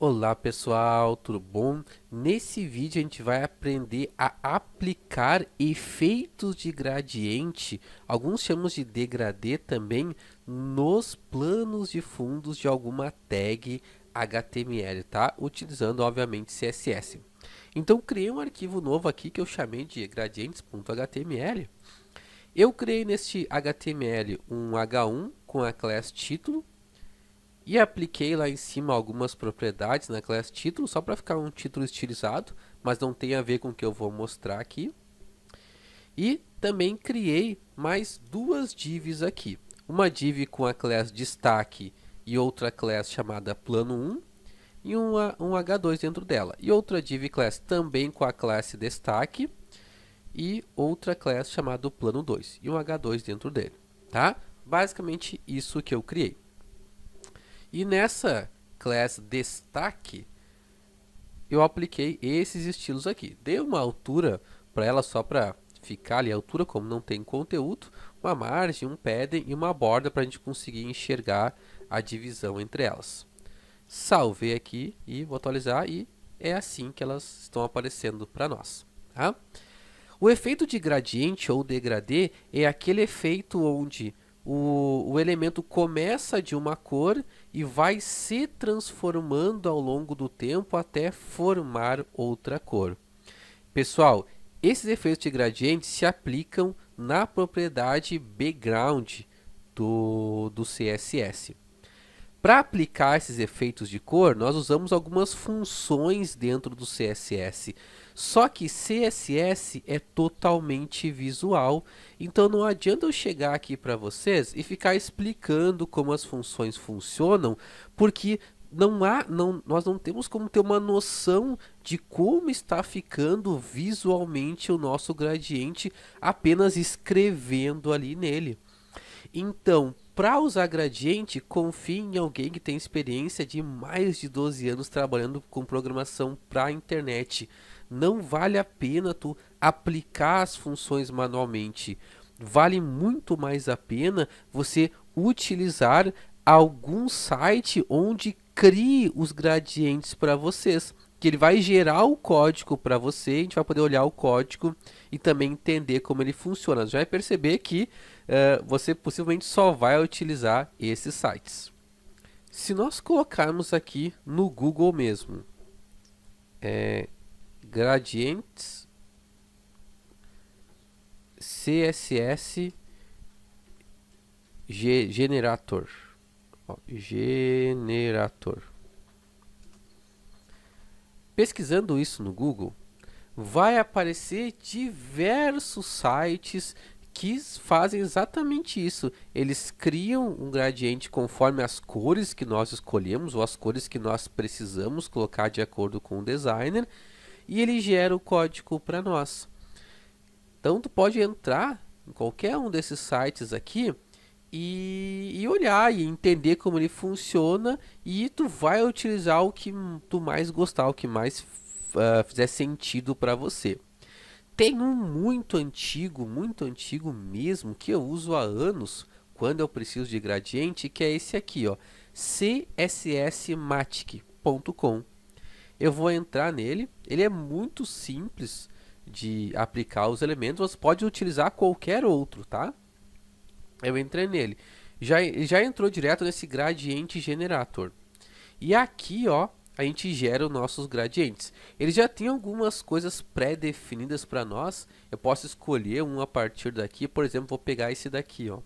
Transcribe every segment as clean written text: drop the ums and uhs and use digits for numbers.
Olá pessoal, tudo bom? Nesse vídeo a gente vai aprender a aplicar efeitos de gradiente, alguns chamamos de degradê também, nos planos de fundos de alguma tag HTML, tá? Utilizando obviamente CSS. Então criei um arquivo novo aqui que eu chamei de gradientes.html. Eu criei neste HTML um H1 com a class título. E apliquei lá em cima algumas propriedades na classe título, só para ficar um título estilizado, mas não tem a ver com o que eu vou mostrar aqui. E também criei mais duas divs aqui. Uma div com a classe destaque e outra classe chamada plano 1 e um H2 dentro dela. E outra div class também com a classe destaque e outra classe chamada plano 2 e um H2 dentro dele, tá? Basicamente isso que eu criei. E nessa class destaque, eu apliquei esses estilos aqui. Dei uma altura para ela só para ficar ali a altura, como não tem conteúdo, uma margem, um padding e uma borda para a gente conseguir enxergar a divisão entre elas. Salvei aqui e vou atualizar e é assim que elas estão aparecendo para nós. Tá? O efeito de gradiente ou degradê é aquele efeito onde o elemento começa de uma cor e vai se transformando ao longo do tempo até formar outra cor. Pessoal, esses efeitos de gradiente se aplicam na propriedade background do CSS. Para aplicar esses efeitos de cor, nós usamos algumas funções dentro do CSS. Só que CSS é totalmente visual, então não adianta eu chegar aqui para vocês e ficar explicando como as funções funcionam, porque nós não temos como ter uma noção de como está ficando visualmente o nosso gradiente apenas escrevendo ali nele. Então, para usar gradiente, confie em alguém que tem experiência de mais de 12 anos trabalhando com programação para a internet. Não vale a pena tu aplicar as funções manualmente. Vale muito mais a pena você utilizar algum site onde crie os gradientes para vocês. Que ele vai gerar o código para você, a gente vai poder olhar o código e também entender como ele funciona. Você vai perceber que você possivelmente só vai utilizar esses sites. Se nós colocarmos aqui no Google mesmo, gradientes CSS generator, generator. Pesquisando isso no Google, vai aparecer diversos sites que fazem exatamente isso. Eles criam um gradiente conforme as cores que nós escolhemos ou as cores que nós precisamos colocar de acordo com o designer e ele gera o código para nós. Então tu pode entrar em qualquer um desses sites aqui e olhar e entender como ele funciona e tu vai utilizar o que tu mais gostar, o que mais fizer sentido para você. Tem um muito antigo mesmo, que eu uso há anos, quando eu preciso de gradiente, que é esse aqui, ó, cssmatic.com. Eu vou entrar nele, ele é muito simples de aplicar os elementos, você pode utilizar qualquer outro, tá? Eu entrei nele, já entrou direto nesse gradiente generator. E aqui, ó, a gente gera os nossos gradientes. Ele já tem algumas coisas pré-definidas para nós. Eu posso escolher um a partir daqui. Por exemplo, vou pegar esse daqui, ó.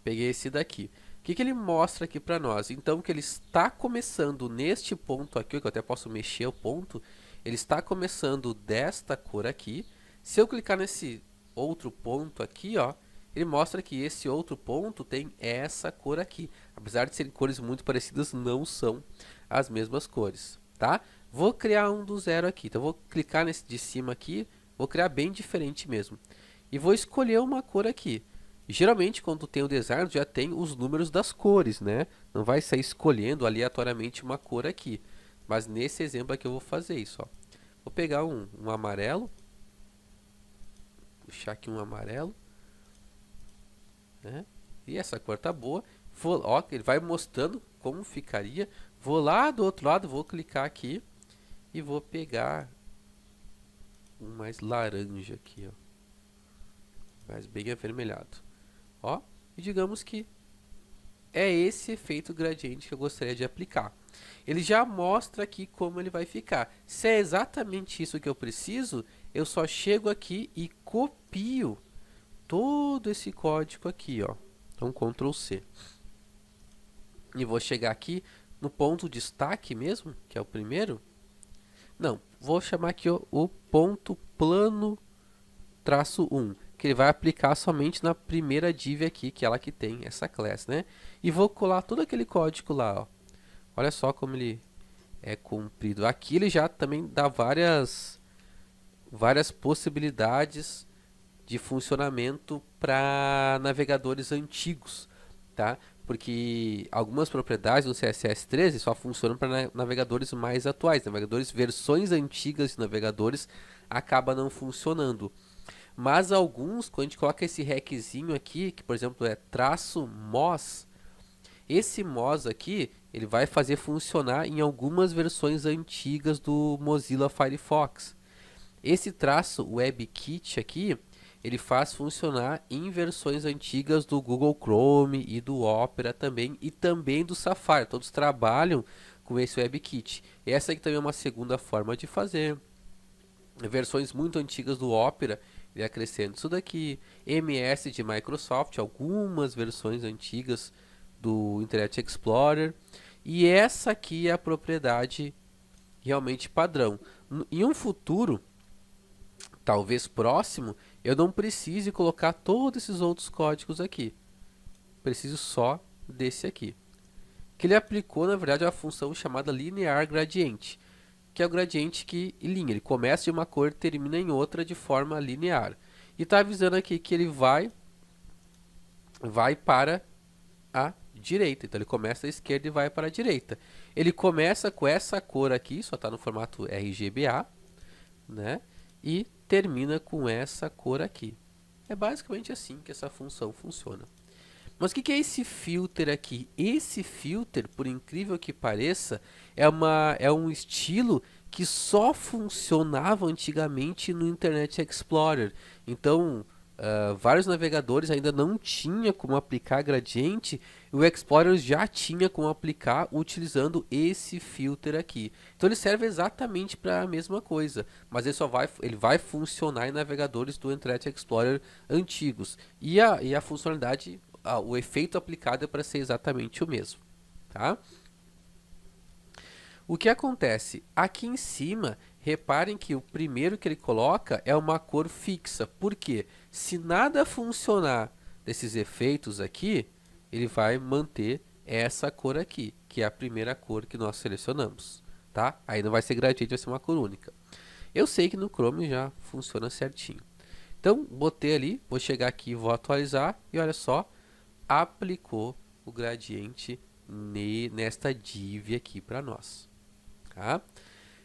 Peguei esse daqui. O que ele mostra aqui para nós? Então, que ele está começando neste ponto aqui, que eu até posso mexer o ponto. Ele está começando desta cor aqui. Se eu clicar nesse outro ponto aqui, ó, ele mostra que esse outro ponto tem essa cor aqui. Apesar de serem cores muito parecidas, não são as mesmas cores, tá? Vou criar um do zero aqui. Então, vou clicar nesse de cima aqui. Vou criar bem diferente mesmo. E vou escolher uma cor aqui. Geralmente, quando tem o design, já tem os números das cores, né? Não vai sair escolhendo aleatoriamente uma cor aqui. Mas nesse exemplo aqui eu vou fazer isso, ó. Vou pegar um amarelo. Puxar aqui um amarelo. Né? E essa cor tá boa. Ó, ele vai mostrando como ficaria. Vou lá do outro lado, vou clicar aqui e vou pegar um mais laranja aqui, ó, mais bem avermelhado, ó, e digamos que é esse efeito gradiente que eu gostaria de aplicar. Ele já mostra aqui como ele vai ficar. Se é exatamente isso que eu preciso, eu só chego aqui e copio todo esse código aqui, ó. Então, Ctrl C. E vou chegar aqui no ponto destaque mesmo, que é o primeiro. Não, vou chamar aqui o ponto plano traço 1, que ele vai aplicar somente na primeira div aqui, que é ela que tem essa class, né? E vou colar todo aquele código lá, ó. Olha só como ele é comprido. Aqui ele já também dá várias possibilidades de funcionamento para navegadores antigos, tá? Porque algumas propriedades do CSS13 só funcionam para navegadores mais atuais, navegadores versões antigas de navegadores acaba não funcionando. Mas alguns, quando a gente coloca esse reczinho aqui, que por exemplo é -mos, esse mos aqui, ele vai fazer funcionar em algumas versões antigas do Mozilla Firefox. Esse traço WebKit aqui, ele faz funcionar em versões antigas do Google Chrome e do Opera também, e também do Safari. Todos trabalham com esse WebKit. Essa aqui também é uma segunda forma de fazer. Versões muito antigas do Opera, ele acrescenta isso daqui. MS de Microsoft, algumas versões antigas do Internet Explorer. E essa aqui é a propriedade realmente padrão. Em um futuro, talvez próximo, eu não precise colocar todos esses outros códigos aqui. Preciso só desse aqui. Que ele aplicou, na verdade, a função chamada linear gradiente, que é o gradiente que linha, ele começa de uma cor e termina em outra de forma linear. E está avisando aqui que ele vai para a direita. Então ele começa da esquerda e vai para a direita. Ele começa com essa cor aqui, só está no formato RGBA, né? E termina com essa cor aqui. É basicamente assim que essa função funciona. Mas o que é esse filter aqui? Esse filter, por incrível que pareça, é um estilo que só funcionava antigamente no Internet Explorer. Então, vários navegadores ainda não tinham como aplicar gradiente, e o Explorer já tinha como aplicar utilizando esse filter aqui. Então ele serve exatamente para a mesma coisa, mas ele vai funcionar em navegadores do Internet Explorer antigos. E a funcionalidade, o efeito aplicado é para ser exatamente o mesmo, tá? O que acontece? Aqui em cima, reparem que o primeiro que ele coloca é uma cor fixa. Por quê? Se nada funcionar desses efeitos aqui, ele vai manter essa cor aqui, que é a primeira cor que nós selecionamos, tá? Aí não vai ser gradiente, vai ser uma cor única. Eu sei que no Chrome já funciona certinho. Então, botei ali, vou chegar aqui, vou atualizar e olha só, aplicou o gradiente nesta div aqui para nós. Tá?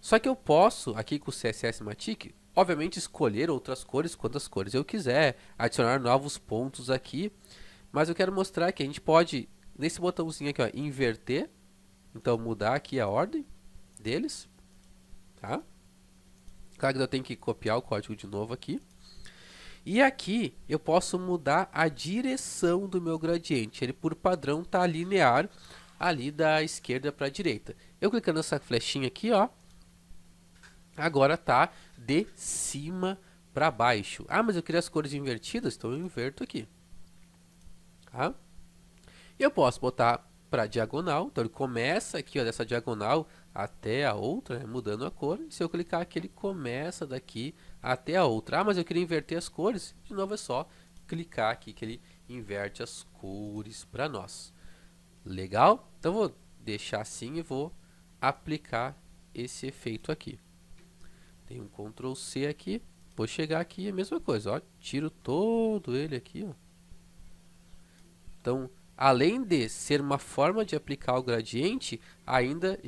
Só que eu posso, aqui com o CSS-Matic, obviamente escolher outras cores, quantas cores eu quiser, adicionar novos pontos aqui, mas eu quero mostrar que a gente pode, nesse botãozinho aqui, ó, inverter, então mudar aqui a ordem deles, tá? Claro que eu tenho que copiar o código de novo aqui. E aqui eu posso mudar a direção do meu gradiente, ele por padrão está linear, ali da esquerda para a direita. Eu clicando nessa flechinha aqui, ó, agora tá de cima para baixo. Ah, mas eu queria as cores invertidas, então eu inverto aqui. Tá? Eu posso botar para diagonal, então ele começa aqui, ó, dessa diagonal até a outra, né, mudando a cor. E se eu clicar aqui, ele começa daqui até a outra. Ah, mas eu queria inverter as cores. De novo é só clicar aqui que ele inverte as cores para nós. Legal? Então vou deixar assim e vou aplicar esse efeito aqui. Tem um Ctrl C aqui, vou chegar aqui, a mesma coisa, ó, tiro todo ele aqui, ó. Então, além de ser uma forma de aplicar o gradiente, ainda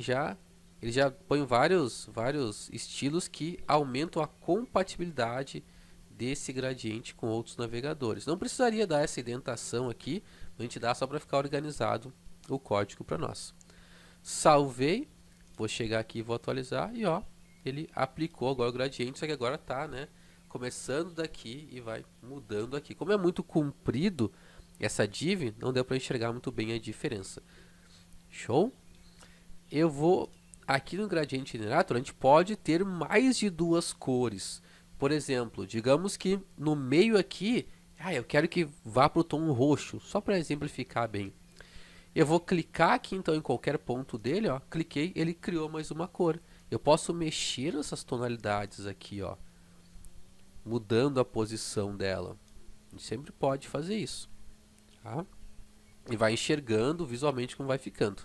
ele já põe vários estilos que aumentam a compatibilidade desse gradiente com outros navegadores. Não precisaria dar essa indentação aqui, a gente dá só para ficar organizado o código para nós. Salvei, vou chegar aqui e vou atualizar e ó, ele aplicou agora o gradiente, só que agora tá, né, começando daqui e vai mudando aqui. Como é muito comprido essa div, não deu para enxergar muito bem a diferença. Show? Eu vou aqui no gradiente generator, a gente pode ter mais de duas cores. Por exemplo, digamos que no meio aqui, eu quero que vá para o tom roxo, só para exemplificar bem. Eu vou clicar aqui então em qualquer ponto dele, ó, cliquei, ele criou mais uma cor. Eu posso mexer nessas tonalidades aqui, ó, mudando a posição dela. A gente sempre pode fazer isso, tá? E vai enxergando visualmente como vai ficando.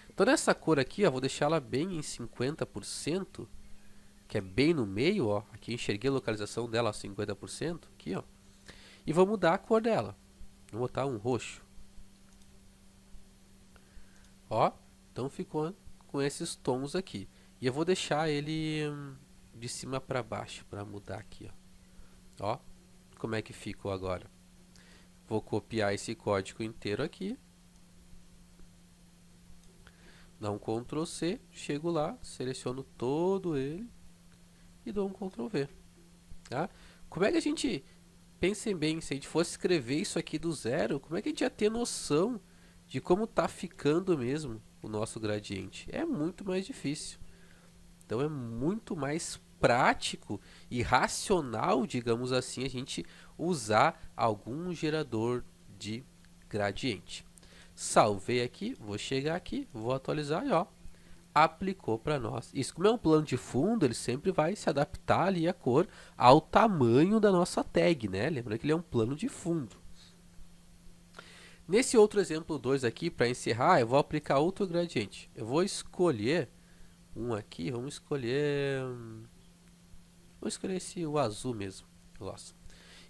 Então nessa cor aqui, ó, vou deixar ela bem em 50%, que é bem no meio, ó. Aqui enxerguei a localização dela a 50%, aqui, ó. E vou mudar a cor dela. Vou botar um roxo. Ó, então ficou com esses tons aqui. E eu vou deixar ele de cima para baixo para mudar aqui, ó. Ó, como é que ficou agora? Vou copiar esse código inteiro aqui. Dá um Ctrl C, chego lá, seleciono todo ele e dou um Ctrl V. Tá? Como é que a gente, pensem bem, se a gente fosse escrever isso aqui do zero, como é que a gente ia ter noção de como está ficando mesmo o nosso gradiente? É muito mais difícil. Então é muito mais prático e racional, digamos assim, a gente usar algum gerador de gradiente. Salvei aqui, vou chegar aqui, vou atualizar e ó, aplicou para nós. Isso, como é um plano de fundo, ele sempre vai se adaptar ali a cor ao tamanho da nossa tag, né? Lembrando que ele é um plano de fundo. Nesse outro exemplo 2 aqui, para encerrar, eu vou aplicar outro gradiente. Eu vou escolher um aqui, vamos escolher esse, o azul mesmo. Nossa.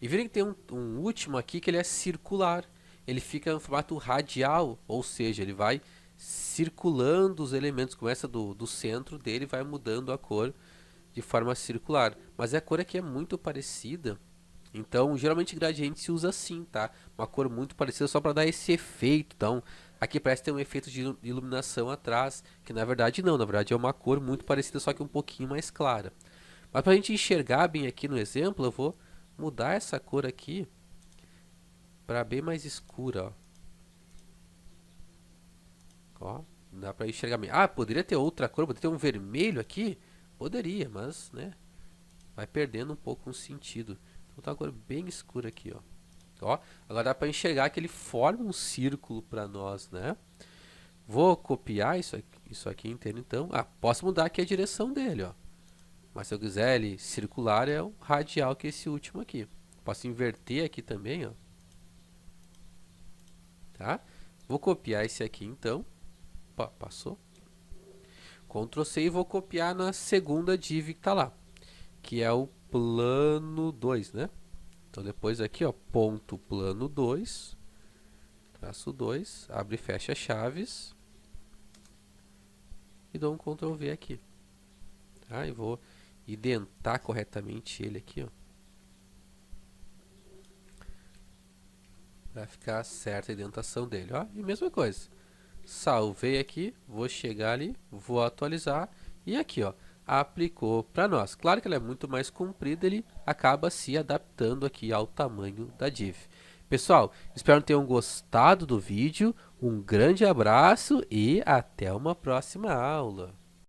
E virem que tem um último aqui que ele é circular. Ele fica no formato radial, ou seja, ele vai circulando os elementos, começa do centro dele, vai mudando a cor de forma circular. Mas a cor aqui é muito parecida, então geralmente gradiente se usa assim, tá? Uma cor muito parecida só para dar esse efeito. Então aqui parece ter um efeito de iluminação atrás, que na verdade não, na verdade é uma cor muito parecida, só que um pouquinho mais clara. Mas para a gente enxergar bem aqui no exemplo, eu vou mudar essa cor aqui para bem mais escura, ó. Dá para enxergar bem. Ah, poderia ter outra cor, poderia ter um vermelho aqui? Poderia, mas, né, vai perdendo um pouco o sentido. Então tá uma cor bem escura aqui, ó. Ó, agora dá para enxergar que ele forma um círculo para nós, né? Vou copiar isso aqui inteiro, então. Ah, posso mudar aqui a direção dele, ó. Mas se eu quiser ele circular, é o radial, que é esse último aqui. Posso inverter aqui também, ó. Tá? Vou copiar esse aqui então. Opa, passou. Ctrl C e vou copiar na segunda div que está lá, que é o plano 2, né? Então depois aqui, ó, ponto plano 2, traço 2, abre e fecha chaves e dou um Ctrl V aqui. Tá? E vou identar corretamente ele aqui, ó, para ficar certa a indentação dele, ó. E mesma coisa. Salvei aqui, vou chegar ali, vou atualizar e aqui, ó, aplicou para nós. Claro que ela é muito mais comprida, ele acaba se adaptando aqui ao tamanho da div. Pessoal, espero que tenham gostado do vídeo. Um grande abraço e até uma próxima aula.